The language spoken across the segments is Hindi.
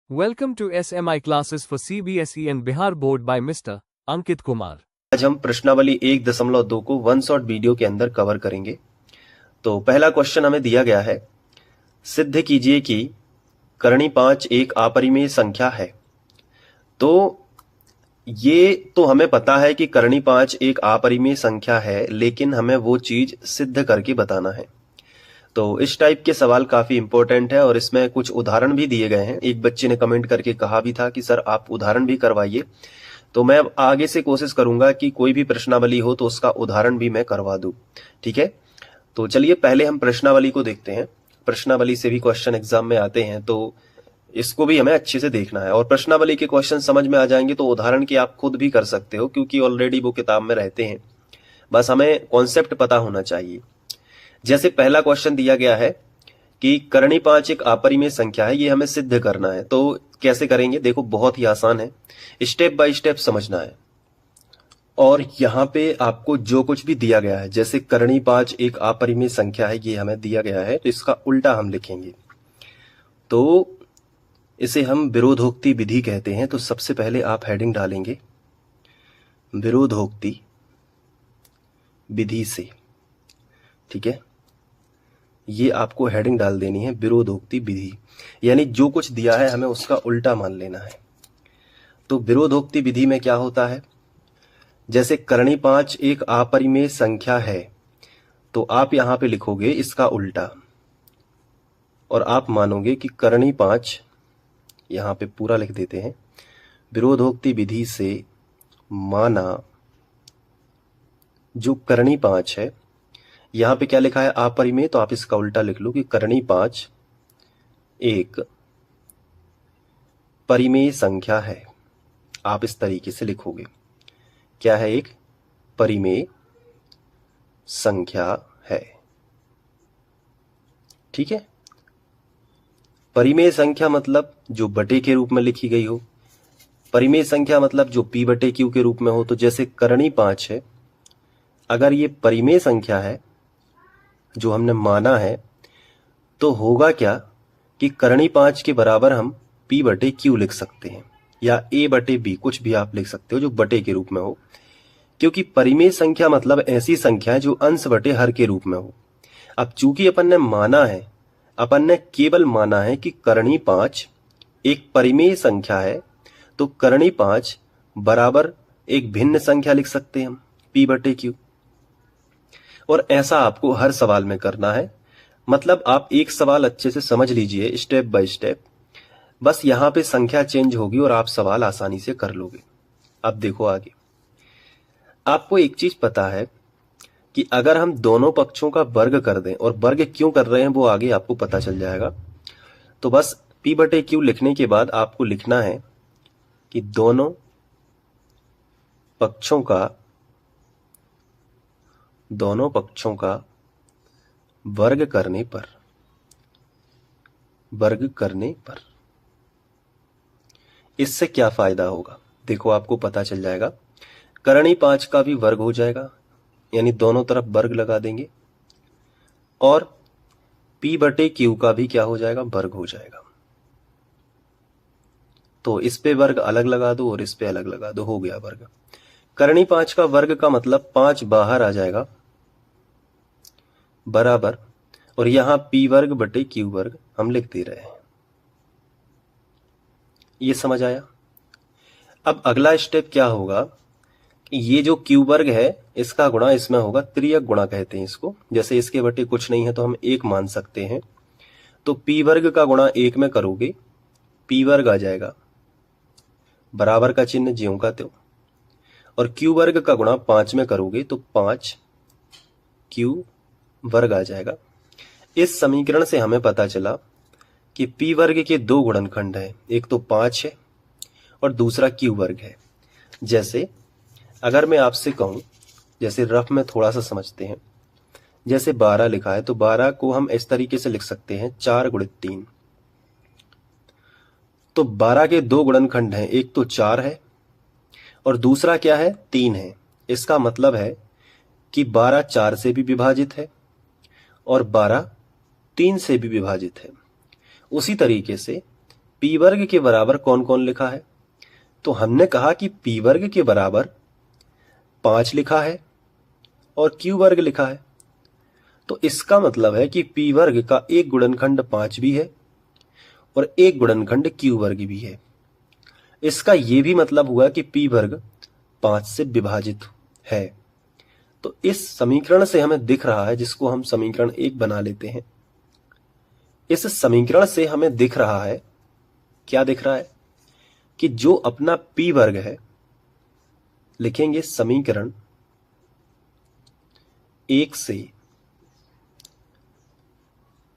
Welcome to SMI classes for CBSE and Bihar Board by Mr. Ankit Kumar. आज हम प्रश्नावली 1.2 को वन शॉट वीडियो के अंदर कवर करेंगे। तो पहला क्वेश्चन हमें दिया गया है, सिद्ध कीजिए कि करणी 5 एक अपरिमेय संख्या है। तो ये तो हमें पता है कि करणी 5 एक अपरिमेय संख्या है, लेकिन हमें वो चीज सिद्ध करके बताना है। तो इस टाइप के सवाल काफी इंपॉर्टेंट है और इसमें कुछ उदाहरण भी दिए गए हैं। एक बच्चे ने कमेंट करके कहा भी था कि सर आप उदाहरण भी करवाइए, तो मैं अब आगे से कोशिश करूंगा कि कोई भी प्रश्नावली हो तो उसका उदाहरण भी मैं करवा दूं। ठीक है, तो चलिए पहले हम प्रश्नावली को देखते हैं। प्रश्नावली से भी क्वेश्चन एग्जाम में आते हैं, तो इसको भी हमें अच्छे से देखना है और प्रश्नावली के क्वेश्चन समझ में आ जाएंगे तो उदाहरण के आप खुद भी कर सकते हो, क्योंकि ऑलरेडी वो किताब में रहते हैं। बस हमें कॉन्सेप्ट पता होना चाहिए। जैसे पहला क्वेश्चन दिया गया है कि करणी 5 एक अपरिमेय संख्या है, ये हमें सिद्ध करना है। तो कैसे करेंगे? देखो बहुत ही आसान है, स्टेप बाय स्टेप समझना है। और यहाँ पे आपको जो कुछ भी दिया गया है, जैसे करणी 5 एक अपरिमेय संख्या है, ये हमें दिया गया है, तो इसका उल्टा हम लिखेंगे। तो इसे हम विरोधोक्ति विधि कहते हैं। तो सबसे पहले आप हेडिंग डालेंगे विरोधोक्ति विधि से। ठीक है, ये आपको हेडिंग डाल देनी है विरोधोक्ति विधि, यानी जो कुछ दिया है हमें उसका उल्टा मान लेना है। तो विरोधोक्ति विधि में क्या होता है, जैसे करणी 5 एक अपरिमेय संख्या है, तो आप यहां पे लिखोगे इसका उल्टा और आप मानोगे कि करणी 5, यहां पे पूरा लिख देते हैं, विरोधोक्ति विधि से माना जो करणी 5 है, यहां पे क्या लिखा है अपरिमेय, तो आप इसका उल्टा लिख लो कि करणी 5 एक परिमेय संख्या है। आप इस तरीके से लिखोगे, क्या है? एक परिमेय संख्या है। ठीक है, परिमेय संख्या मतलब जो बटे के रूप में लिखी गई हो, परिमेय संख्या मतलब जो p बटे q के रूप में हो। तो जैसे करणी 5 है, अगर ये परिमेय संख्या है जो हमने माना है, तो होगा क्या कि करणी 5 के बराबर हम p बटे q लिख सकते हैं, या a बटे b, कुछ भी आप लिख सकते हो जो बटे के रूप में हो, क्योंकि परिमेय संख्या मतलब ऐसी संख्या है जो अंश बटे हर के रूप में हो। अब चूंकि अपन ने माना है, अपन ने केवल माना है कि करणी 5 एक परिमेय संख्या है, तो करणी 5 बराबर एक भिन्न संख्या लिख सकते हैं हम, p बटे q। और ऐसा आपको हर सवाल में करना है। मतलब आप एक सवाल अच्छे से समझ लीजिए स्टेप बाय स्टेप, बस यहां पे संख्या चेंज होगी और आप सवाल आसानी से कर लोगे। अब देखो आगे, आपको एक चीज पता है कि अगर हम दोनों पक्षों का वर्ग कर दें, और वर्ग क्यों कर रहे हैं वो आगे आपको पता चल जाएगा। तो बस p बटे q लिखने के बाद आपको लिखना है कि दोनों पक्षों का वर्ग करने पर इससे क्या फायदा होगा, देखो आपको पता चल जाएगा। करणी 5 का भी वर्ग हो जाएगा, यानी दोनों तरफ वर्ग लगा देंगे, और p बटे q का भी क्या हो जाएगा, वर्ग हो जाएगा। तो इस पे वर्ग अलग लगा दो और इस पे अलग लगा दो, हो गया वर्ग। करणी 5 का वर्ग का मतलब 5 बाहर आ जाएगा बराबर, और यहां p वर्ग बटे q वर्ग हम लिख दे रहे हैं। ये समझ आया? अब अगला स्टेप क्या होगा, ये जो q वर्ग है इसका गुणा इसमें होगा, त्रियक गुणा कहते हैं इसको। जैसे इसके बटे कुछ नहीं है तो हम 1 मान सकते हैं, तो p वर्ग का गुणा 1 में करोगे, p वर्ग आ जाएगा, बराबर का चिन्ह ज्यों का त्यों, और q वर्ग का गुणा 5 में करोगे तो 5 q वर्ग आ जाएगा। इस समीकरण से हमें पता चला कि p वर्ग के 2 गुणनखंड हैं, एक तो 5 है और दूसरा q वर्ग है। जैसे अगर मैं आपसे कहूं, जैसे रफ में थोड़ा सा समझते हैं, जैसे 12 लिखा है, तो 12 को हम इस तरीके से लिख सकते हैं 4 गुणित 3। तो 12 के 2 गुणनखंड हैं, एक तो 4 है और दूसरा क्या है, 3 है। इसका मतलब है कि 12 4 से भी विभाजित है और 12 3 से भी विभाजित है। उसी तरीके से पी वर्ग के बराबर कौन कौन लिखा है? तो हमने कहा कि पी वर्ग के बराबर 5 लिखा है और क्यू वर्ग लिखा है। तो इसका मतलब है कि पी वर्ग का एक गुणनखंड 5 भी है और एक गुणनखंड क्यू वर्ग भी है। इसका यह भी मतलब हुआ कि पी वर्ग 5 से विभाजित है। तो इस समीकरण से हमें दिख रहा है, जिसको हम समीकरण 1 बना लेते हैं, इस समीकरण से हमें दिख रहा है, क्या दिख रहा है कि जो अपना पी वर्ग है, लिखेंगे समीकरण 1 से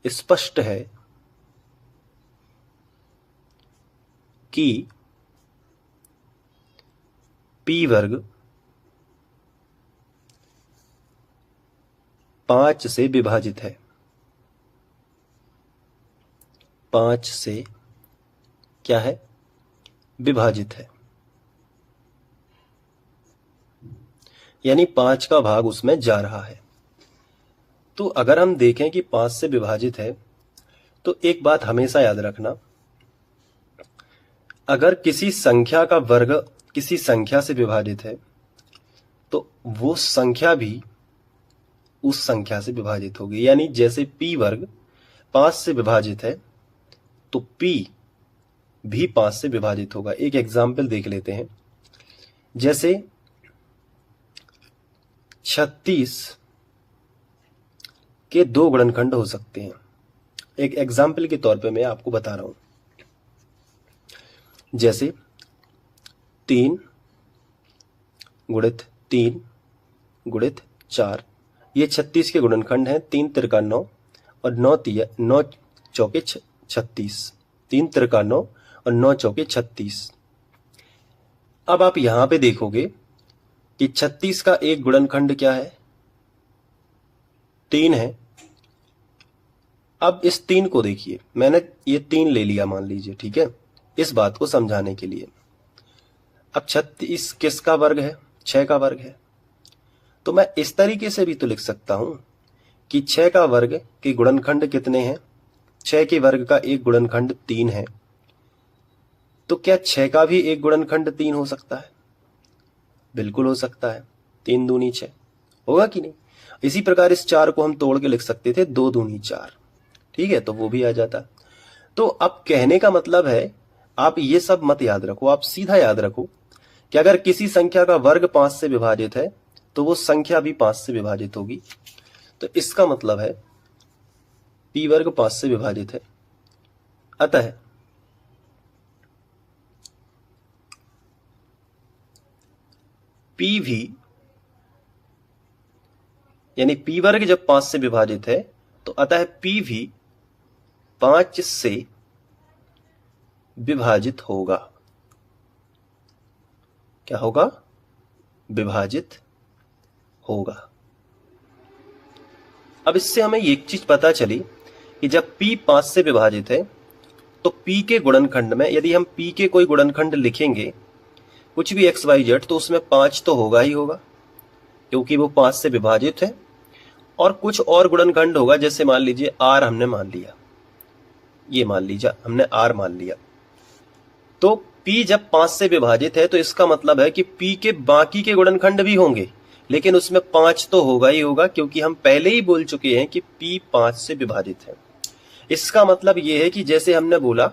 स्पष्ट है कि पी वर्ग 5 से विभाजित है। 5 से क्या है? विभाजित है, यानी 5 का भाग उसमें जा रहा है। तो अगर हम देखें कि 5 से विभाजित है, तो एक बात हमेशा याद रखना, अगर किसी संख्या का वर्ग किसी संख्या से विभाजित है तो वो संख्या भी उस संख्या से विभाजित होगी। यानी जैसे p वर्ग 5 से विभाजित है तो p भी 5 से विभाजित होगा। एक एग्जाम्पल देख लेते हैं। जैसे 36 के 2 गुणनखंड हो सकते हैं। एक एग्जाम्पल के तौर पे मैं आपको बता रहा हूं। जैसे 3 गुणित 3 गुणित 4, ये 36 के गुणनखंड हैं। 3 तिरका 9 और 9 चौके 36। 3 तिरका 9 और 9 चौके 36। अब आप यहां पे देखोगे कि 36 का एक गुणनखंड क्या है? 3 है। अब इस 3 को देखिए, मैंने ये 3 ले लिया मान लीजिए, ठीक है, इस बात को समझाने के लिए। अब 36 किसका वर्ग है? 6 का वर्ग है। तो मैं इस तरीके से भी तो लिख सकता हूं कि 6 का वर्ग के गुणनखंड कितने हैं? 6 के वर्ग का एक गुणनखंड 3 है। तो क्या 6 का भी एक गुणनखंड 3 हो सकता है? बिल्कुल हो सकता है। 3 दूनी 6 होगा कि नहीं? इसी प्रकार इस 4 को हम तोड़ के लिख सकते थे, 2 दूनी 4, ठीक है, तो वो भी आ जाता। तो अब कहने का मतलब है, आप ये सब मत याद रखो, आप सीधा याद रखो कि अगर किसी संख्या का वर्ग 5 से विभाजित है तो वो संख्या भी 5 से विभाजित होगी। तो इसका मतलब है p वर्ग 5 से विभाजित है। अतः p भी, यानी p वर्ग जब 5 से विभाजित है तो अतः p भी 5 से विभाजित होगा। क्या होगा? विभाजित होगा। अब इससे हमें एक चीज पता चली कि जब p 5 से विभाजित है तो p के गुणनखंड में, यदि हम p के कोई गुणनखंड लिखेंगे, कुछ भी x y z, तो उसमें 5 तो होगा ही होगा, क्योंकि वो 5 से विभाजित है। और कुछ और गुणनखंड होगा, जैसे मान लीजिए r हमने मान लिया, ये मान लीजिए हमने r मान लिया। तो p जब 5 से विभाजित है तो इसका मतलब है कि p के बाकी के गुणनखंड भी होंगे, लेकिन उसमें 5 तो होगा ही होगा, क्योंकि हम पहले ही बोल चुके हैं कि p 5 से विभाजित है। इसका मतलब यह है कि जैसे हमने बोला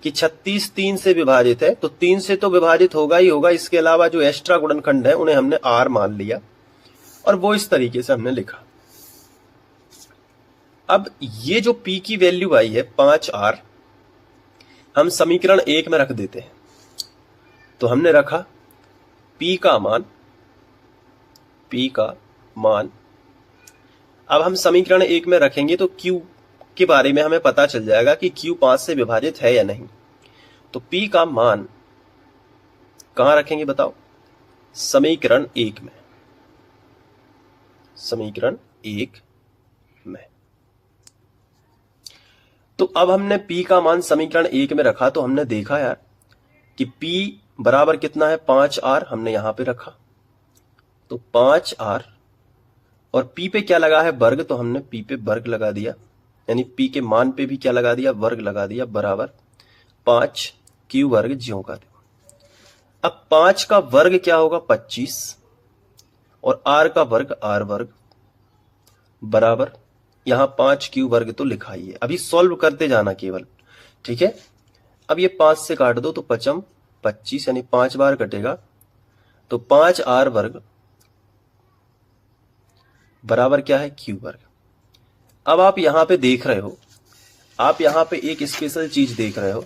कि 36 3 से विभाजित है, तो 3 से तो विभाजित होगा ही होगा, इसके अलावा जो एक्स्ट्रा गुणनखंड है उन्हें हमने r मान लिया और वो इस तरीके से हमने लिखा। अब ये जो p की वैल्यू आई है 5r, हम समीकरण 1 में रख देते हैं। तो हमने रखा p का मान। अब हम समीकरण 1 में रखेंगे तो q के बारे में हमें पता चल जाएगा कि q 5 से विभाजित है या नहीं। तो p का मान कहां रखेंगे बताओ? समीकरण 1 में। समीकरण 1 में। तो अब हमने p का मान समीकरण 1 में रखा, तो हमने देखा यार कि p बराबर कितना है? 5r हमने यहां पे रखा। तो 5r और p पे क्या लगा है? वर्ग। तो हमने p पे वर्ग लगा दिया, यानी p के मान पे भी क्या लगा दिया? वर्ग लगा दिया, बराबर 5 क्यू वर्ग ज्यों का त्यों। अब 5 का वर्ग क्या होगा 25 और r का वर्ग r वर्ग बराबर, यहां 5 क्यू वर्ग तो लिखा ही है, अभी सॉल्व करते जाना केवल, ठीक है। अब ये 5 से काट दो तो 5 25 यानी 5 बार कटेगा तो 5r वर्ग बराबर क्या है क्यू वर्ग। अब आप यहां पे देख रहे हो, आप यहां पे एक स्पेशल चीज देख रहे हो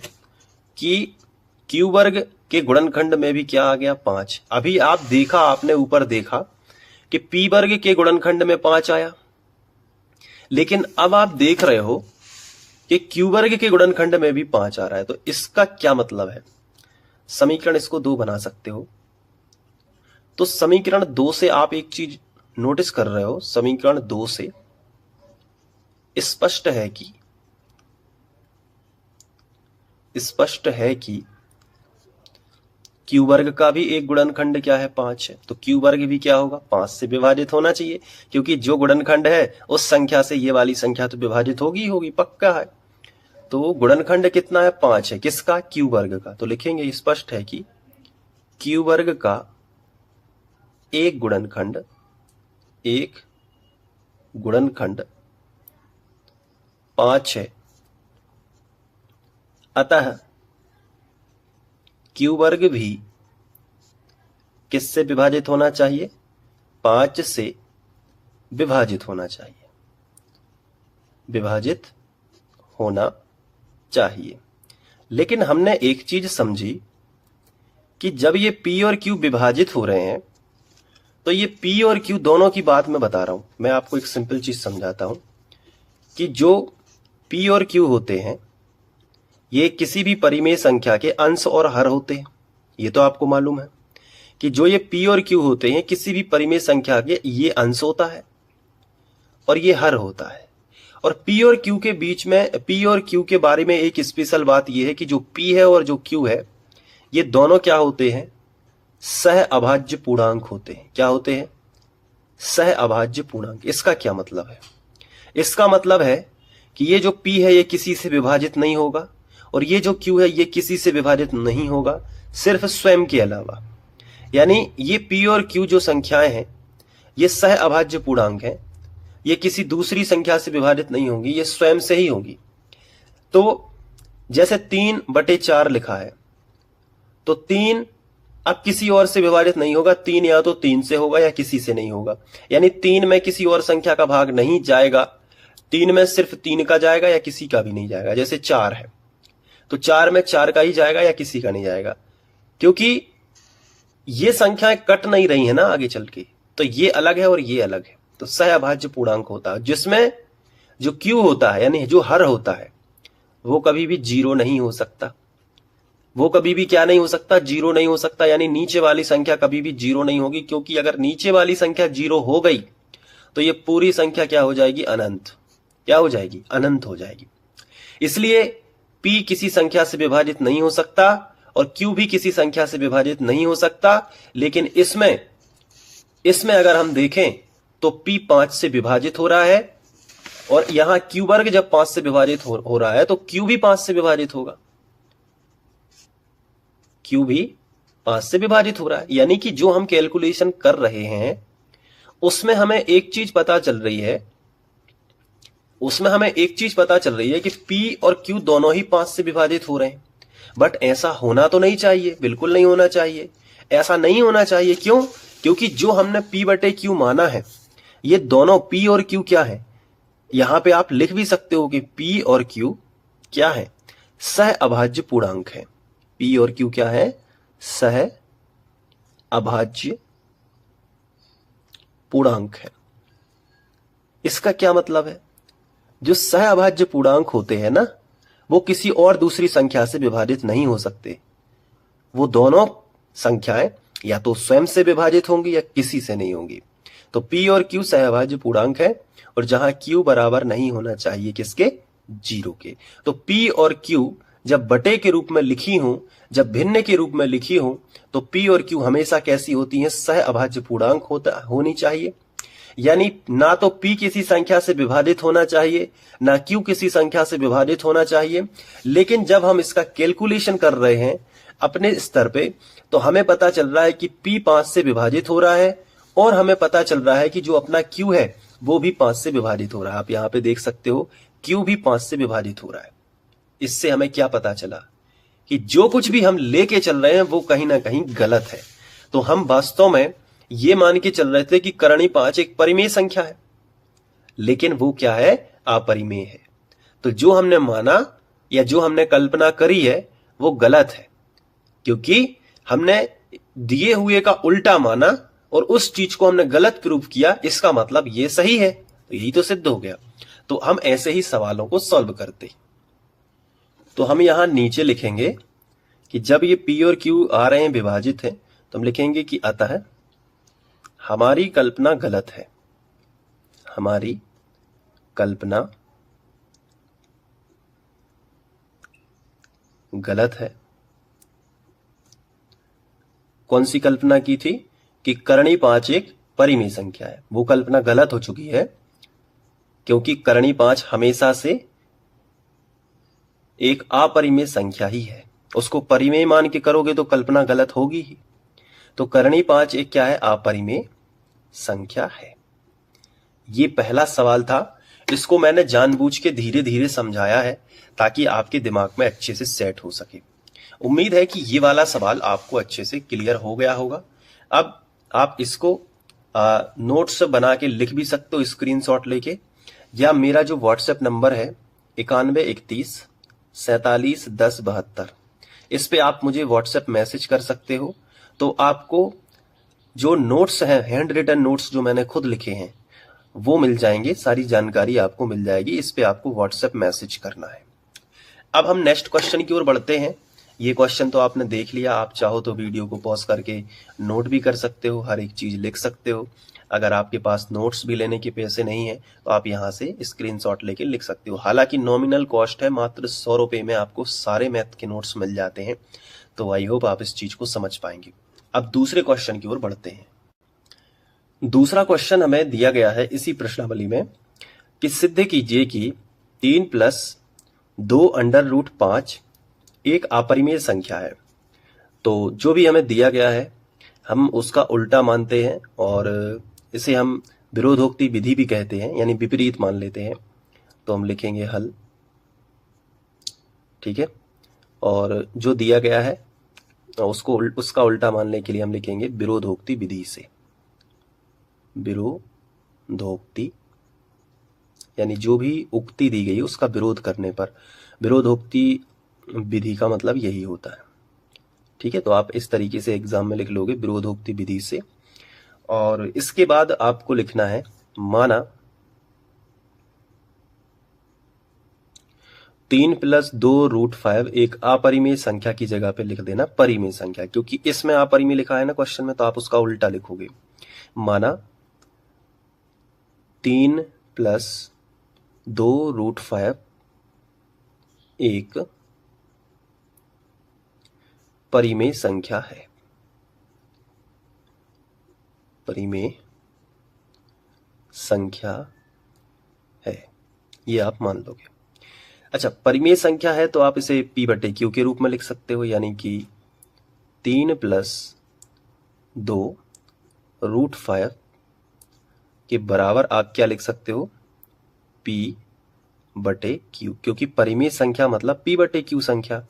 कि क्यू वर्ग के गुणनखंड में भी क्या आ गया 5। अभी आपने ऊपर देखा कि p वर्ग के गुणनखंड में 5 आया, लेकिन अब आप देख रहे हो कि क्यू वर्ग के गुणनखंड में भी 5 आ रहा है। तो इसका क्या मतलब है, समीकरण इसको 2 बना सकते हो। तो समीकरण 2 से आप एक चीज नोटिस कर रहे हो, समीकरण 2 से स्पष्ट है कि क्यू वर्ग का भी एक गुणनखंड क्या है 5 है, तो क्यू वर्ग भी क्या होगा 5 से विभाजित होना चाहिए, क्योंकि जो गुणनखंड है उस संख्या से ये वाली संख्या तो विभाजित होगी, पक्का है। तो गुणनखंड कितना है 5 है, किसका क्यू वर्ग का। तो लिखेंगे स्पष्ट है कि क्यू वर्ग का एक गुणनखंड 5 है, अतः क्यू वर्ग भी किससे विभाजित होना चाहिए 5 से विभाजित होना चाहिए। लेकिन हमने एक चीज समझी कि जब ये p और q विभाजित हो रहे हैं तो ये p और q दोनों की बात मैं बता रहा हूं। मैं आपको एक सिंपल चीज समझाता हूं कि जो p और q होते हैं ये किसी भी परिमेय संख्या के अंश और हर होते हैं। ये तो आपको मालूम है कि जो ये p और q होते हैं किसी भी परिमेय संख्या के ये अंश होता है और ये हर होता है। और p और q के बीच में, p और q के बारे में एक स्पेशल बात यह है कि जो p है और जो q है ये दोनों क्या होते हैं, सह अभाज्य पूर्णांक होते हैं। क्या होते हैं, सह अभाज्य पूर्णांक। इसका क्या मतलब है, इसका मतलब है कि ये जो p है ये किसी से विभाजित नहीं होगा और ये जो q है ये किसी से विभाजित नहीं होगा, सिर्फ स्वयं के अलावा। यानी ये p और q जो संख्याएं हैं ये सह अभाज्य पूर्णांक हैं, ये किसी दूसरी संख्या से विभाजित नहीं होंगी, ये स्वयं से ही होंगी। तो जैसे 3/4 लिखा है तो 3 अब किसी और से विभाजित नहीं होगा, 3 या तो 3 से होगा या किसी से नहीं होगा। यानी 3 में किसी और संख्या का भाग नहीं जाएगा, 3 में सिर्फ 3 का जाएगा या किसी का भी नहीं जाएगा। जैसे 4 है तो 4 में 4 का ही जाएगा या किसी का नहीं जाएगा, क्योंकि ये संख्याएं कट नहीं रही है ना आगे चल के। तो ये अलग है और ये अलग है। तो सह अभाज्य पूर्णांक होता है जिसमें जो q होता है यानी जो हर होता है वो कभी भी 0 नहीं हो सकता। वो कभी भी क्या नहीं हो सकता, 0 नहीं हो सकता। यानी नीचे वाली संख्या कभी भी 0 नहीं होगी, क्योंकि अगर नीचे वाली संख्या 0 हो गई तो ये पूरी संख्या क्या हो जाएगी, अनंत। क्या हो जाएगी, अनंत हो जाएगी। इसलिए p किसी संख्या से विभाजित नहीं हो सकता और q भी किसी संख्या से विभाजित नहीं हो सकता। लेकिन इसमें अगर हम देखें तो p 5 से विभाजित हो रहा है और यहां q वर्ग जब 5 से विभाजित हो रहा है तो q भी 5 से विभाजित होगा, q भी 5 से विभाजित हो रहा है। यानी कि जो हम कैलकुलेशन कर रहे हैं उसमें हमें एक चीज पता चल रही है कि p और q दोनों ही 5 से विभाजित हो रहे हैं। बट ऐसा होना तो नहीं चाहिए, बिल्कुल नहीं होना चाहिए। ऐसा नहीं होना चाहिए, क्यों? क्योंकि जो हमने p/q माना है ये दोनों p और q क्या है, यहां पे आप लिख भी सकते हो कि p और q क्या है, सह अभाज्य पूर्णांक है। p और q क्या है, सह अभाज्य पूर्णांक है। इसका क्या मतलब है, जो सह अभाज्य पूर्णांक होते हैं ना वो किसी और दूसरी संख्या से विभाजित नहीं हो सकते। वो दोनों संख्याएं या तो स्वयं से विभाजित होंगी या किसी से नहीं होंगी। तो p और q सहअभाज्य पूर्णांक है और जहां q बराबर नहीं होना चाहिए किसके, 0 के। तो p और q जब बटे के रूप में लिखी हूं, जब भिन्न के रूप में लिखी हूं, तो p और q हमेशा कैसी होती हैं, सहअभाज्य पूर्णांक होनी चाहिए। यानी ना तो p किसी संख्या से विभाजित होना चाहिए, ना q किसी संख्या से विभाजित होना चाहिए। लेकिन जब हम इसका कैलकुलेशन कर रहे हैं अपने स्तर पे, तो हमें पता चल रहा है कि p 5 से विभाजित हो रहा है, और हमें पता चल रहा है कि जो अपना q है वो भी 5 से विभाजित हो रहा है। आप यहां पे देख सकते हो q भी 5 से विभाजित हो रहा है। इससे हमें क्या पता चला कि जो कुछ भी हम लेके चल रहे हैं वो कहीं ना कहीं गलत है। तो हम वास्तव में ये मान के चल रहे थे कि करणी 5 एक परिमेय संख्या है, लेकिन वो क्या है, अपरिमेय है। तो जो हमने माना या जो हमने कल्पना करी है वो गलत है, क्योंकि हमने दिए हुए का उल्टा माना और उस चीज को हमने गलत प्रूव किया। इसका मतलब ये सही है, तो यही तो सिद्ध हो गया। तो हम ऐसे ही सवालों को सॉल्व करते। तो हम यहां नीचे लिखेंगे कि जब ये p और q आ रहे हैं विभाजित है, तो हम लिखेंगे कि अतः हमारी कल्पना गलत है। हमारी कल्पना गलत है। कौन सी कल्पना की थी कि करणी 5 एक परिमेय संख्या है, वो कल्पना गलत हो चुकी है, क्योंकि करणी 5 हमेशा से एक अपरिमेय संख्या ही है। उसको परिमेय मान के करोगे तो कल्पना गलत होगी ही। तो करणी 5 एक क्या है, अपरिमेय संख्या है। ये पहला सवाल था। इसको मैंने जानबूझ के धीरे धीरे समझाया है ताकि आपके दिमाग में अच्छे से सेट हो सके। उम्मीद है कि ये वाला सवाल आपको अच्छे से क्लियर हो गया होगा। अब आप इसको नोट्स बना के लिख भी सकते हो स्क्रीनशॉट लेके, या मेरा जो व्हाट्सएप नंबर है 9131 47 10 72, इस पे आप मुझे व्हाट्सएप मैसेज कर सकते हो। तो आपको जो नोट्स हैं, हैंड रिटन नोट्स जो मैंने खुद लिखे हैं, वो मिल जाएंगे। सारी जानकारी आपको मिल जाएगी। इस पे आपको व्हाट्सएप मैसेज करना है। अब हम नेक्स्ट क्वेश्चन की ओर बढ़ते हैं। ये क्वेश्चन तो आपने देख लिया। आप चाहो तो वीडियो को पॉज करके नोट भी कर सकते हो, हर एक चीज लिख सकते हो। अगर आपके पास नोट्स भी लेने के पैसे नहीं है तो आप यहाँ से स्क्रीनशॉट लेके लिख सकते हो। हालांकि नॉमिनल कॉस्ट है, मात्र 100 रुपए में आपको सारे मैथ के नोट्स मिल जाते हैं। तो आई होप आप इस चीज को समझ पाएंगे। अब दूसरे क्वेश्चन की ओर बढ़ते हैं। दूसरा क्वेश्चन हमें दिया गया है इसी प्रश्नावली में कि सिद्ध कीजिए कि 3 + 2 √ 5 एक अपरिमेय संख्या है। तो जो भी हमें दिया गया है हम उसका उल्टा मानते हैं, और इसे हम विरोधोक्ति विधि भी कहते हैं, यानी विपरीत मान लेते हैं। तो हम लिखेंगे हल, ठीक है। और जो दिया गया है उसका उल्टा मानने के लिए हम लिखेंगे विरोधोक्ति विधि से। विरोधोक्ति यानी जो भी उक्ति दी गई उसका विरोध करने पर विरोधोक्ति विधि का मतलब यही होता है, ठीक है। तो आप इस तरीके से एग्जाम में लिख लोगे विरोधोक्ति विधि से। और इसके बाद आपको लिखना है माना 3 + 2 √ 5 एक अपरिमेय संख्या की जगह पे लिख देना परिमेय संख्या, क्योंकि इसमें अपरिमेय लिखा है ना क्वेश्चन में, तो आप उसका उल्टा लिखोगे। माना 3 + 2 √ 5 एक परिमेय संख्या है। परिमेय संख्या है, ये आप मान लोगे। अच्छा, परिमेय संख्या है तो आप इसे p/q के रूप में लिख सकते हो, यानी कि 3 + 2 √ 5 के बराबर आप क्या लिख सकते हो, p/q, क्योंकि परिमेय संख्या मतलब p/q संख्या।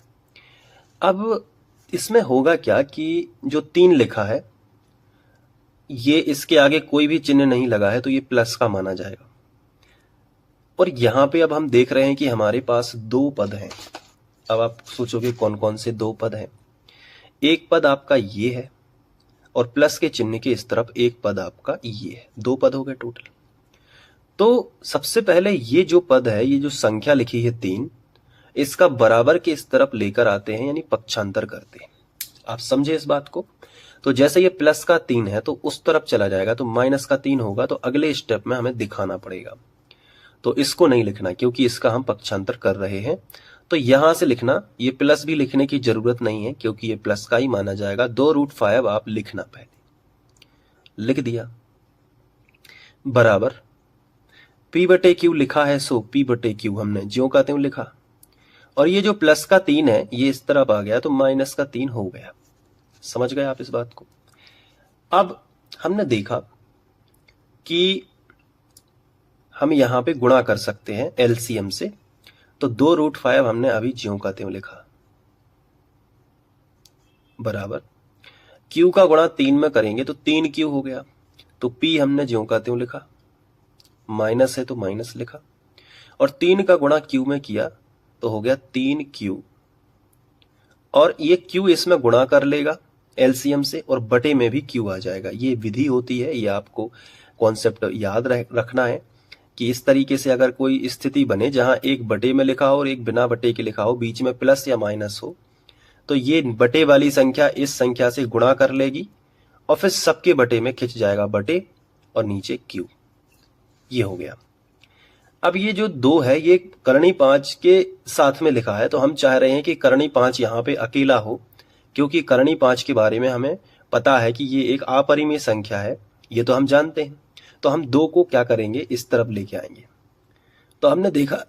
अब इसमें होगा क्या कि जो 3 लिखा है ये इसके आगे कोई भी चिन्ह नहीं लगा है, तो ये प्लस का माना जाएगा। और यहां पे अब हम देख रहे हैं कि हमारे पास 2 पद हैं। अब आप सोचोगे कौन कौन से 2 पद हैं। एक पद आपका ये है और प्लस के चिन्ह के इस तरफ एक पद आपका ये है। 2 पद हो गए टोटल। तो सबसे पहले ये जो पद है, ये जो संख्या लिखी है 3, इसका बराबर के इस तरफ लेकर आते हैं, यानी पक्षांतर करते हैं। आप समझे इस बात को। तो जैसे ये प्लस का 3 है तो उस तरफ चला जाएगा, तो माइनस का 3 होगा, तो अगले स्टेप में हमें दिखाना पड़ेगा। तो इसको नहीं लिखना क्योंकि इसका हम पक्षांतर कर रहे हैं। तो यहां से लिखना, ये प्लस भी लिखने की जरूरत नहीं है क्योंकि ये प्लस का ही माना जाएगा। 2 √ 5 आप लिखना, पहले लिख दिया। बराबर P बटे क्यू लिखा है, सो P बटे क्यू हमने ज्यों का त्यों लिखा, और ये जो प्लस का 3 है ये इस तरफ आ गया तो माइनस का 3 हो गया। समझ गए आप इस बात को? अब हमने देखा कि हम यहां पे गुणा कर सकते हैं एलसीएम से, तो 2√5 हमने अभी ज्यों का त्यों लिखा, बराबर क्यू का गुणा 3 में करेंगे तो 3Q हो गया, तो P हमने ज्यों का त्यों लिखा, माइनस है तो माइनस लिखा, और 3 का गुणा Q में किया तो हो गया 3Q, और ये Q इसमें गुणा कर लेगा एलसीएम से और बटे में भी Q आ जाएगा। ये विधि होती है, ये आपको कॉन्सेप्ट याद रखना है कि इस तरीके से अगर कोई स्थिति बने जहां एक बटे में लिखा हो और एक बिना बटे के लिखा हो, बीच में प्लस या माइनस हो, तो ये बटे वाली संख्या इस संख्या से गुणा कर लेगी और फिर सबके बटे में खिंच जाएगा बटे और नीचे Q। ये हो गया। अब ये जो 2 है ये करणी 5 के साथ में लिखा है, तो हम चाह रहे हैं कि करणी 5 यहां पे अकेला हो, क्योंकि करणी 5 के बारे में हमें पता है कि ये एक अपरिमेय संख्या है, ये तो हम जानते हैं। तो हम 2 को क्या करेंगे, इस तरफ लेके आएंगे। तो हमने देखा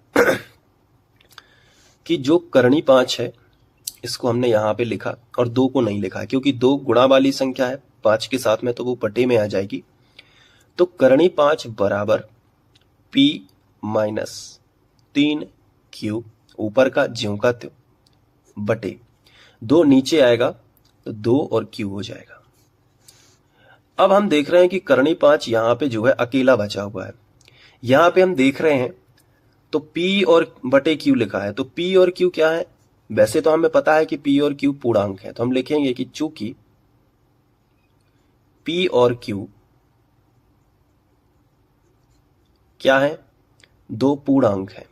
कि जो करणी 5 है इसको हमने यहां पे लिखा और 2 को नहीं लिखा, क्योंकि 2 गुणा वाली संख्या है 5 के साथ में, तो वो बटे में आ जाएगी। तो करणी 5 बराबर P माइनस 3Q, ऊपर का ज्यों का त्यों, बटे 2 नीचे आएगा तो 2 और Q हो जाएगा। अब हम देख रहे हैं कि करणी 5 यहां पे जो है अकेला बचा हुआ है। यहां पे हम देख रहे हैं तो P और बटे Q लिखा है, तो P और Q क्या है? वैसे तो हमें पता है कि P और Q पूर्णांक है, तो हम लिखेंगे कि चूंकि P और Q क्या है? 2 पूर्णांक है।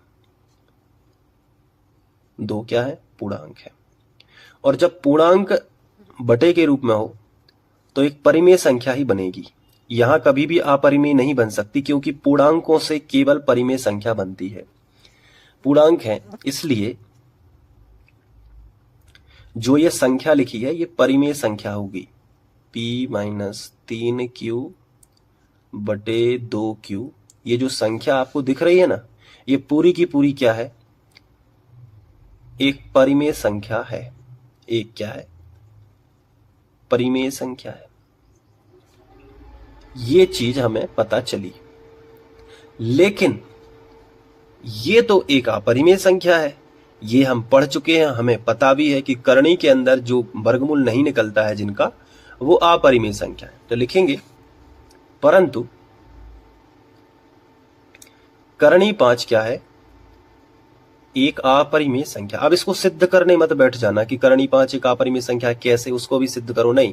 2 क्या है? पूर्णांक है। और जब पूर्णांक बटे के रूप में हो तो एक परिमेय संख्या ही बनेगी। यहां कभी भी अपरिमेय नहीं बन सकती, क्योंकि पूर्णांकों से केवल परिमेय संख्या बनती है। पूर्णांक है, इसलिए जो ये संख्या लिखी है ये परिमेय संख्या होगी। P माइनस 3Q बटे 2Q, ये जो संख्या आपको दिख रही है ना, ये पूरी की पूरी क्या है? एक परिमेय संख्या है। एक क्या है? परिमेय संख्या है। ये चीज हमें पता चली, लेकिन ये तो एक अपरिमेय संख्या है, ये हम पढ़ चुके हैं, हमें पता भी है कि करणी के अंदर जो वर्गमूल नहीं निकलता है जिनका, वो अपरिमेय संख्या है। तो लिखेंगे परंतु करणी 5 क्या है? एक अपरिमेय संख्या। अब इसको सिद्ध करने मत बैठ जाना कि करणी 5 एक अपरिमेय संख्या है, कैसे उसको भी सिद्ध करो, नहीं।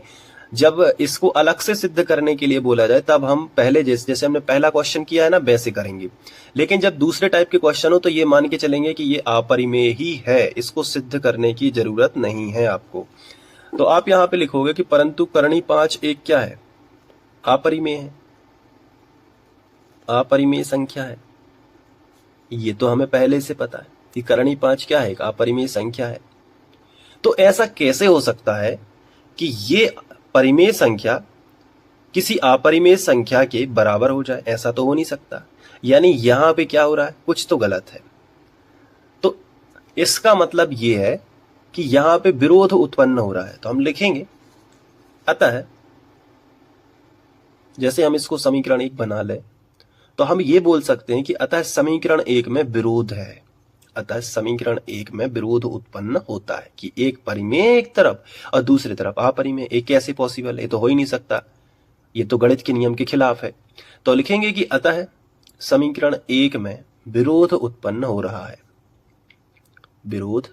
जब इसको अलग से सिद्ध करने के लिए बोला जाए तब हम पहले जैसे हमने पहला क्वेश्चन किया है ना वैसे करेंगे, लेकिन जब दूसरे टाइप के क्वेश्चन हो तो ये मान के चलेंगे कि ये अपरिमेय ही है, इसको सिद्ध करने की जरूरत नहीं है आपको। तो आप यहां पे लिखोगे कि परंतु करणी 5 एक क्या है? अपरिमेय है, अपरिमेय संख्या है। ये तो हमें पहले से पता है कि करणी 5 क्या है? एक अपरिमेय संख्या है। तो ऐसा कैसे हो सकता है कि ये परिमेय संख्या किसी अपरिमेय संख्या के बराबर हो जाए? ऐसा तो हो नहीं सकता। यानी यहां पे क्या हो रहा है? कुछ तो गलत है। तो इसका मतलब ये है कि यहां पे विरोध उत्पन्न हो रहा है। तो हम लिखेंगे अतः, जैसे हम इसको समीकरण 1 बना ले तो हम ये बोल सकते हैं कि अतः समीकरण 1 में विरोध है। अतः समीकरण 1 में विरोध उत्पन्न होता है कि एक परिमेय एक तरफ और दूसरी तरफ अपरिमेय। एक कैसे पॉसिबल है? ये तो हो ही नहीं सकता, ये तो गणित के नियम के खिलाफ है। तो लिखेंगे कि अतः समीकरण 1 में विरोध उत्पन्न हो रहा है, विरोध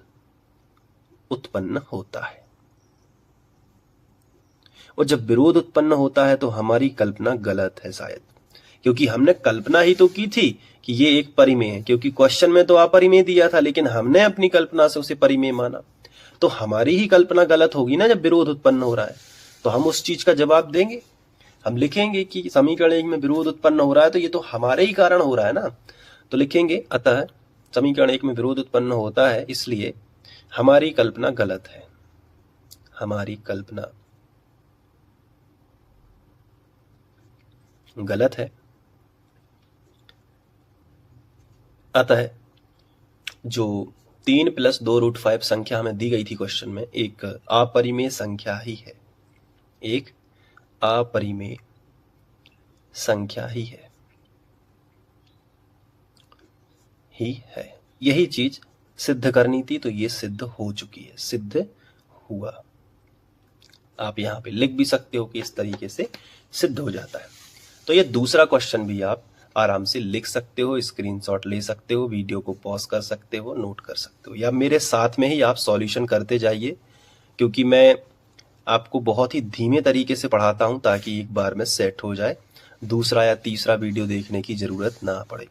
उत्पन्न होता है। और जब विरोध उत्पन्न होता है तो हमारी कल्पना गलत है शायद, क्योंकि हमने कल्पना ही तो की थी कि ये एक परिमेय है, क्योंकि क्वेश्चन में तो अपरिमेय दिया था लेकिन हमने अपनी कल्पना से उसे परिमेय माना। तो हमारी ही कल्पना गलत होगी ना जब विरोध उत्पन्न हो रहा है। तो हम उस चीज का जवाब देंगे, हम लिखेंगे कि समीकरण 1 में विरोध उत्पन्न हो रहा है तो ये तो हमारे ही कारण हो रहा है ना। तो लिखेंगे अतः समीकरण 1 में विरोध उत्पन्न होता है, इसलिए हमारी कल्पना गलत है, हमारी कल्पना गलत है। अतः जो 3 + 2√5 संख्या हमें दी गई थी क्वेश्चन में, एक अपरिमेय संख्या ही है, एक अपरिमेय संख्या ही है। यही चीज सिद्ध करनी थी, तो ये सिद्ध हो चुकी है, सिद्ध हुआ। आप यहां पे लिख भी सकते हो कि इस तरीके से सिद्ध हो जाता है। तो ये दूसरा क्वेश्चन भी आप आराम से लिख सकते हो, स्क्रीनशॉट ले सकते हो, वीडियो को पॉज कर सकते हो, नोट कर सकते हो, या मेरे साथ में ही आप सॉल्यूशन करते जाइए, क्योंकि मैं आपको बहुत ही धीमे तरीके से पढ़ाता हूं ताकि एक बार में सेट हो जाए, दूसरा या तीसरा वीडियो देखने की जरूरत ना पड़े।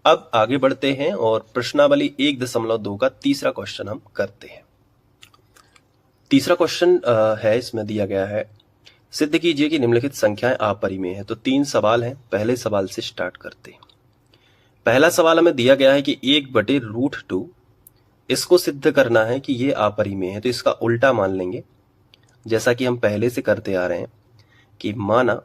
अब आगे बढ़ते हैं और प्रश्नावली 1.2 का तीसरा क्वेश्चन हम करते हैं। तीसरा क्वेश्चन है, इसमें दिया गया है, सिद्ध कीजिए कि निम्नलिखित संख्याएं अपरिमेय है। तो 3 सवाल हैं, पहले सवाल से स्टार्ट करते हैं। पहला सवाल हमें दिया गया है कि 1/√2, इसको सिद्ध करना है कि ये अपरिमेय है। तो इसका उल्टा मान लेंगे, जैसा कि हम पहले से करते आ रहे हैं कि माना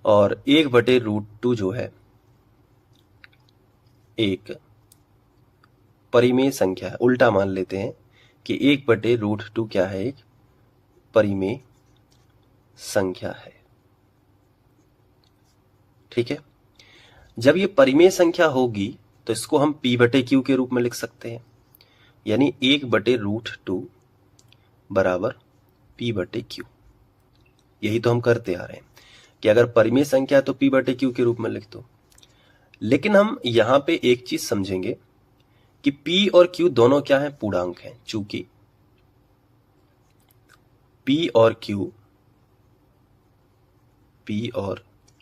और 1/√2 जो है एक परिमेय संख्या है। उल्टा मान लेते हैं कि 1/√2 क्या है, एक परिमेय संख्या है। ठीक है, जब ये परिमेय संख्या होगी तो इसको हम p/q के रूप में लिख सकते हैं, यानी 1/√2 बराबर p/q। यही तो हम करते आ रहे हैं कि अगर परिमेय संख्या है तो p/q के रूप में लिख दो। लेकिन हम यहां पे एक चीज समझेंगे कि p और q दोनों क्या हैं, पूर्णांक हैं। चूंकि p और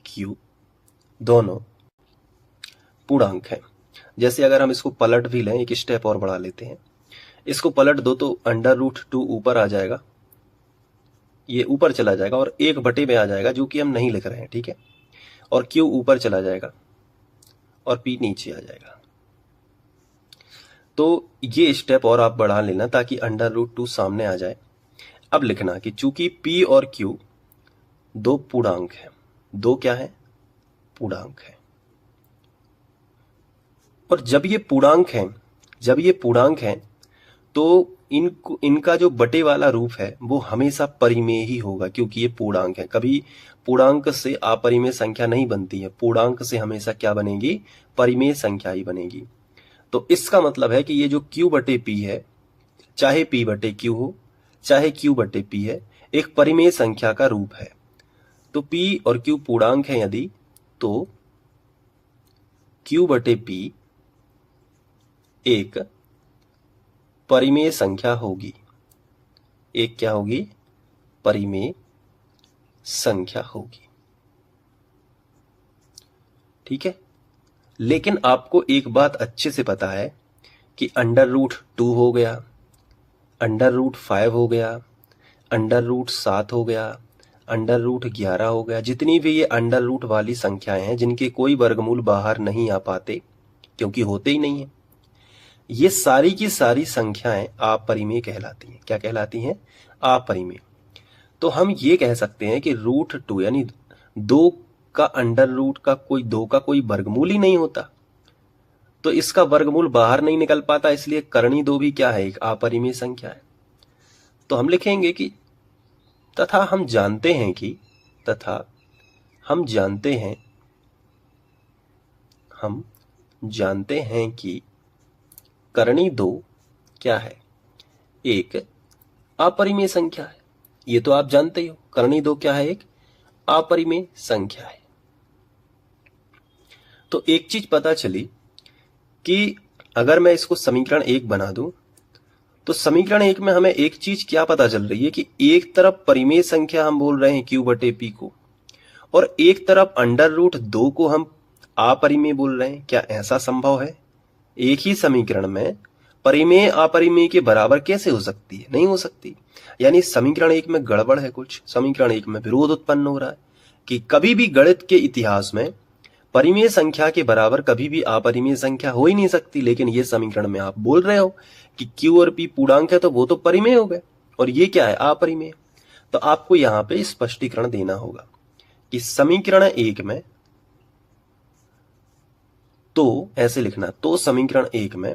q दोनों पूर्णांक हैं। जैसे अगर हम इसको पलट भी लें, एक स्टेप और बढ़ा लेते हैं, इसको पलट दो तो √2 ऊपर आ जाएगा, ये ऊपर चला जाएगा और 1/, में आ जाएगा, जो कि हम नहीं लिख रहे हैं। ठीक है, और q ऊपर चला जाएगा और p नीचे आ जाएगा। तो ये स्टेप और आप बढ़ा लेना ताकि √2 सामने आ जाए। अब लिखना कि चूंकि p और q दो पूर्णांक हैं, दो क्या है, पूर्णांक है, और जब ये पूर्णांक हैं तो इनका जो बटे वाला रूप है वो हमेशा परिमेय ही होगा, क्योंकि ये पूर्णांक है। कभी पूर्णांक से अपरिमेय संख्या नहीं बनती है, पूर्णांक से हमेशा क्या बनेगी, परिमेय संख्या ही बनेगी। तो इसका मतलब है कि ये जो q/p है, चाहे p/q हो चाहे q/p है, एक परिमेय संख्या का रूप है। तो p और q पूर्णांक है यदि, तो q/p एक परिमेय संख्या होगी। एक क्या होगी, परिमेय संख्या होगी। ठीक है, लेकिन आपको एक बात अच्छे से पता है कि √2 हो गया, √5 हो गया, √7 हो गया, √11 हो गया, जितनी भी ये अंडर वाली संख्याएं हैं जिनके कोई वर्गमूल बाहर नहीं आ पाते, क्योंककि होते ही नहीं है, ये सारी की सारी संख्याएं अपरिमेय कहलाती हैं। क्या कहलाती हैं, अपरिमेय। तो हम ये कह सकते हैं कि √2 यानी 2 का √2 का कोई वर्गमूल ही नहीं होता, तो इसका वर्गमूल बाहर नहीं निकल पाता, इसलिए करणी 2 भी क्या है, एक अपरिमेय संख्या है। तो हम लिखेंगे कि तथा हम जानते हैं कि करणी 2 क्या है, एक अपरिमेय संख्या है। ये तो आप जानते ही हो, करणी 2 क्या है, एक अपरिमेय संख्या है। तो एक चीज पता चली कि अगर मैं इसको समीकरण 1 बना दूं, तो समीकरण 1 में हमें एक चीज क्या पता चल रही है कि एक तरफ परिमेय संख्या हम बोल रहे हैं q/p को, और एक तरफ √2 को हम अपरिमेय बोल रहे हैं। क्या ऐसा संभव है? एक ही समीकरण में परिमेय अपरिमेय के बराबर कैसे हो सकती है? नहीं हो सकती। यानी समीकरण 1 में गड़बड़ है कुछ, समीकरण 1 में विरोध उत्पन्न हो रहा है कि कभी भी गणित के इतिहास में परिमेय संख्या के बराबर कभी भी अपरिमेय संख्या हो ही नहीं सकती। लेकिन ये समीकरण में आप बोल रहे हो कि q और p पूर्णांक है, तो वो तो परिमेय हो गए, और ये क्या है, अपरिमेय। तो आपको यहाँ पे स्पष्टीकरण देना होगा कि समीकरण एक में, तो ऐसे लिखना, तो समीकरण एक में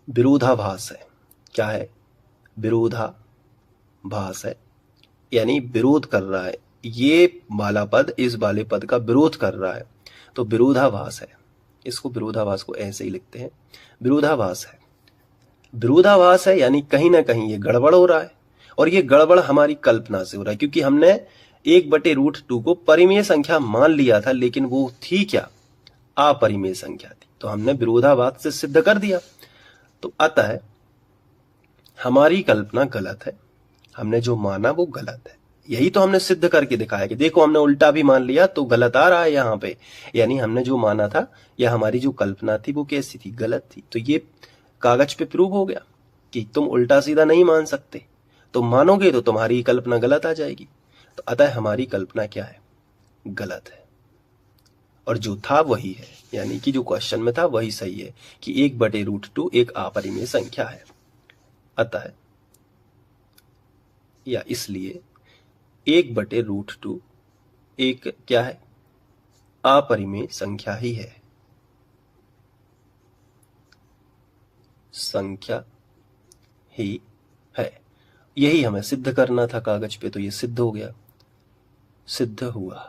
विरोधाभास है। क्या है? विरोधाभास है, यानी विरोध कर रहा है, ये वाला पद इस वाले पद का विरोध कर रहा है, तो विरोधाभास है। इसको विरोधाभास को ऐसे ही लिखते हैं, विरोधाभास है। विरोधाभास है यानी कहीं ना कहीं ये गड़बड़ हो रहा है, और ये गड़बड़ हमारी कल्पना से हो रहा है, क्योंकि हमने 1/√2 को परिमेय संख्या मान लिया था, लेकिन वो थी क्या? अपरिमेय संख्या थी, तो हमने विरोधाभास से सिद्ध कर दिया। तो अतः हमारी कल्पना गलत है, हमने जो माना वो गलत है। यही तो हमने सिद्ध करके दिखाया कि देखो हमने उल्टा भी मान लिया तो गलत आ रहा है यहाँ पे, यानी हमने जो माना था या हमारी जो कल्पना थी वो कैसी थी? गलत थी। तो ये कागज पे प्रूव हो गया कि तुम उल्टा सीधा नहीं मान सकते, तुम मानोगे तो तुम्हारी कल्पना गलत आ जाएगी। तो अतः हमारी कल्पना क्या है? गलत है, और जो था वही है, यानी कि जो क्वेश्चन में था वही सही है कि 1/√2 एक अपरिमेय संख्या है। अतः या इसलिए 1/√2 एक क्या है? अपरिमेय संख्या ही है, संख्या ही है। यही हमें सिद्ध करना था कागज पे, तो ये सिद्ध हो गया, सिद्ध हुआ।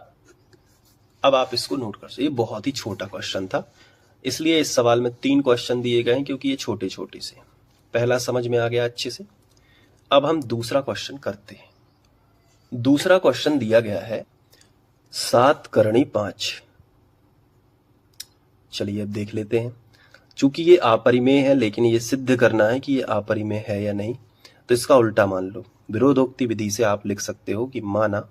अब आप इसको नोट कर सकते। ये बहुत ही छोटा क्वेश्चन था, इसलिए इस सवाल में 3 क्वेश्चन दिए गए हैं, क्योंकि ये छोटे छोटे से। पहला समझ में आ गया अच्छे से। अब हम दूसरा क्वेश्चन करते हैं। दूसरा क्वेश्चन दिया गया है 7 करणी 5। चलिए अब देख लेते हैं। चूंकि ये अपरिमेय है, लेकिन ये सिद्ध करना है कि ये अपरिमेय है या नहीं, तो इसका उल्टा मान लो। विरोधोक्ति विधि से आप लिख सकते हो कि माना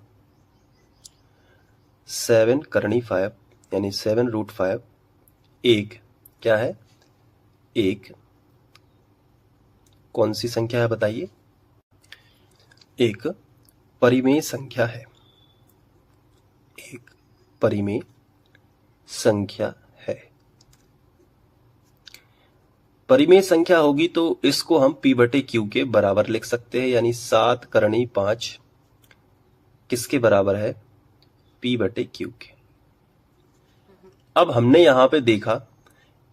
7 करणी 5 यानी 7√5 एक क्या है? एक कौन सी संख्या है बताइए? एक परिमेय संख्या है, एक परिमेय संख्या है। परिमेय संख्या होगी तो इसको हम P/Q के बराबर लिख सकते हैं, यानी 7 करणी 5 किसके बराबर है? P/Q के। अब हमने यहां पे देखा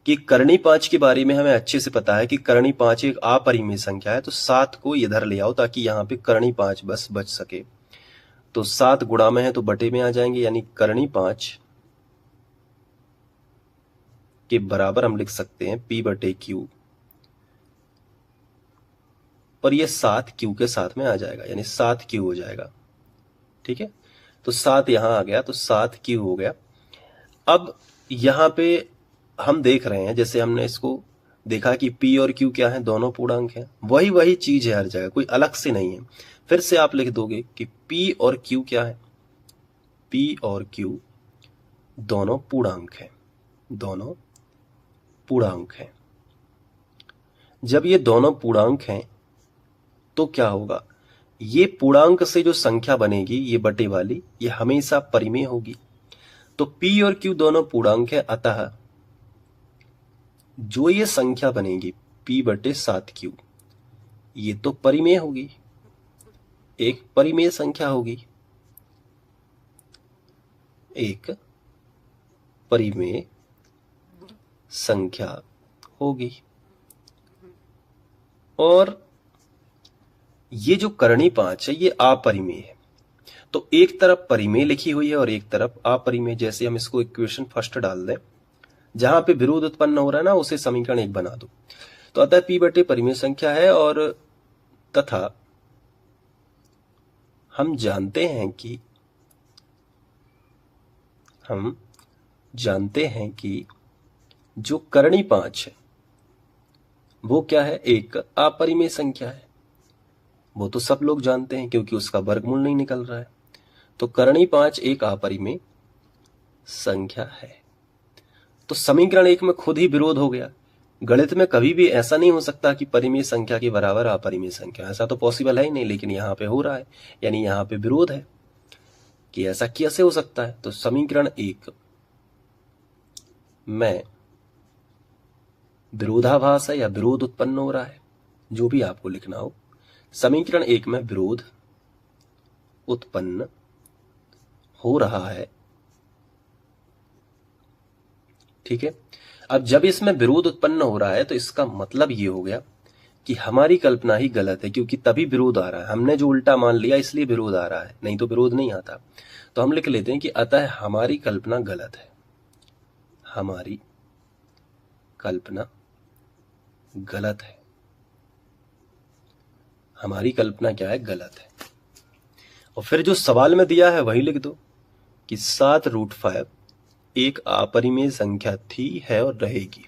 कि करणी 5 के बारे में हमें अच्छे से पता है कि करणी 5 एक अपरिमेय संख्या है, तो 7 को इधर ले आओ ताकि यहां पे करणी 5 बस बच सके। तो 7 गुणा में है तो बटे में आ जाएंगे, यानी करणी 5 के बराबर हम लिख सकते हैं P/Q, और ये 7 Q के साथ में आ जाएगा, यानी 7 Q हो जाएगा। ठीक है, तो 7 यहां आ गया तो 7 Q हो गया। अब यहां पे हम देख रहे हैं, जैसे हमने इसको देखा कि P और Q क्या है? दोनों पूर्णांक हैं। वही चीज है हर जगह, कोई अलग से नहीं है। फिर से आप लिख दोगे कि P और Q क्या है? P और Q दोनों पूर्णांक हैं, दोनों पूर्णांक हैं। जब ये दोनों पूर्णांक हैं तो क्या होगा? ये पूर्णांक से जो संख्या बनेगी, ये बटे वाली, ये हमेशा परिमेय होगी। तो P और Q दोनों पूर्णांक है, अतः जो ये संख्या बनेगी P/7Q, ये तो परिमेय होगी, एक परिमेय संख्या होगी, एक परिमेय संख्या होगी। और ये जो करणी 5 है ये अपरिमेय है, तो एक तरफ परिमेय लिखी हुई है और एक तरफ अपरिमेय। जैसे हम इसको इक्वेशन फर्स्ट डाल दें, जहां पे विरोध उत्पन्न हो रहा है ना, उसे समीकरण 1 बना दो। तो अतः P/T परिमेय संख्या है, और तथा हम जानते हैं कि जो करणी 5 है वो क्या है? एक अपरिमेय संख्या है। वो तो सब लोग जानते हैं, क्योंकि उसका वर्गमूल नहीं निकल रहा है। तो करणी 5 एक अपरिमेय संख्या है। तो समीकरण 1 में खुद ही विरोध हो गया। गणित में कभी भी ऐसा नहीं हो सकता कि परिमेय संख्या के बराबर अपरिमेय संख्या, ऐसा तो पॉसिबल है ही नहीं, लेकिन यहां पे हो रहा है, यानी यहां पे विरोध है कि ऐसा कैसे हो सकता है। तो समीकरण 1 में विरोधाभास है या विरोध उत्पन्न हो रहा है, जो भी आपको लिखना हो। समीकरण 1 में विरोध उत्पन्न हो रहा है। ठीक है, अब जब इसमें विरोध उत्पन्न हो रहा है तो इसका मतलब ये हो गया कि हमारी कल्पना ही गलत है, क्योंकि तभी विरोध आ रहा है। हमने जो उल्टा मान लिया इसलिए विरोध आ रहा है, नहीं तो विरोध नहीं आता। तो हम लिख लेते हैं कि अतः हमारी कल्पना गलत है। हमारी कल्पना गलत है। हमारी कल्पना क्या है? गलत है। और फिर जो सवाल में दिया है वही लिख दो कि 7√5 एक अपरिमेय संख्या थी, है और रहेगी।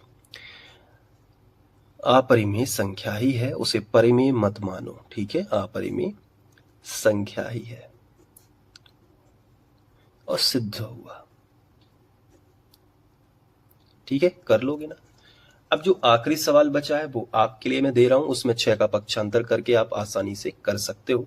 अपरिमेय संख्या ही है, उसे परिमेय मत मानो। ठीक है, अपरिमेय संख्या ही है और सिद्ध हुआ। ठीक है, कर लोगे ना। अब जो आखिरी सवाल बचा है वो आपके लिए मैं दे रहा हूं, उसमें 6 का पक्षांतर करके आप आसानी से कर सकते हो।